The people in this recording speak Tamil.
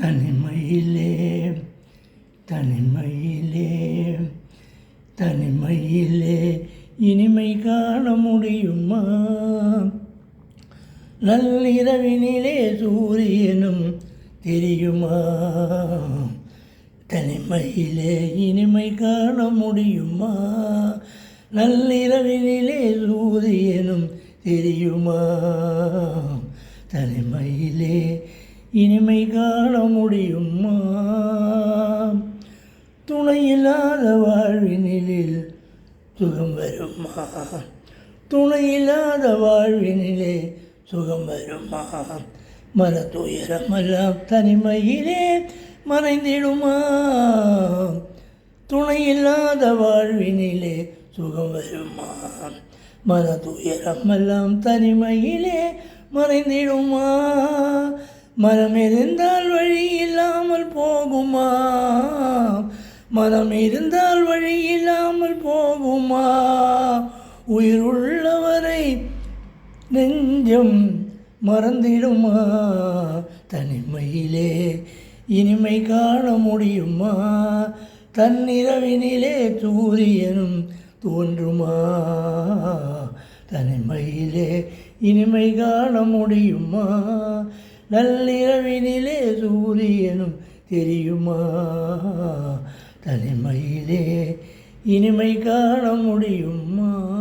தனிமையிலே தனிமையிலே தனிமையிலே இனிமை காண முடியுமா? நள்ளிரவினிலே சூரியனும் தெரியுமா? தனிமையிலே இனிமை காண முடியுமா? நள்ளிரவினிலே சூரியனும் தெரியுமா? தனிமையிலே இனிமை காண முடியுமா? துணையில்லாத வாழ்வினில் சுகம் வருமா? துணையில்லாத வாழ்வினிலே சுகம் வருமா? மன துயரமெல்லாம் தனிமையிலே மறைந்திடுமா? துணையில்லாத வாழ்வினிலே சுகம் வருமா? மன துயரமெல்லாம் தனிமையிலே மறைந்திடுமா? மனம் இருந்தால் வழி இல்லாமல் போகுமா? மனம் இருந்தால் வழி இல்லாமல் போகுமா? உயிர் உள்ளவரை நெஞ்சம் மறந்திடுமா? தனிமையிலே இனிமை காண முடியுமா? தன்னிரவினிலே சூரியனும் தோன்றுமா? தனிமையிலே இனிமை காண முடியுமா? நள்ளிரவினிலே சூரியனும் தெரியுமா? தனிமையிலே இனிமை காண முடியுமா?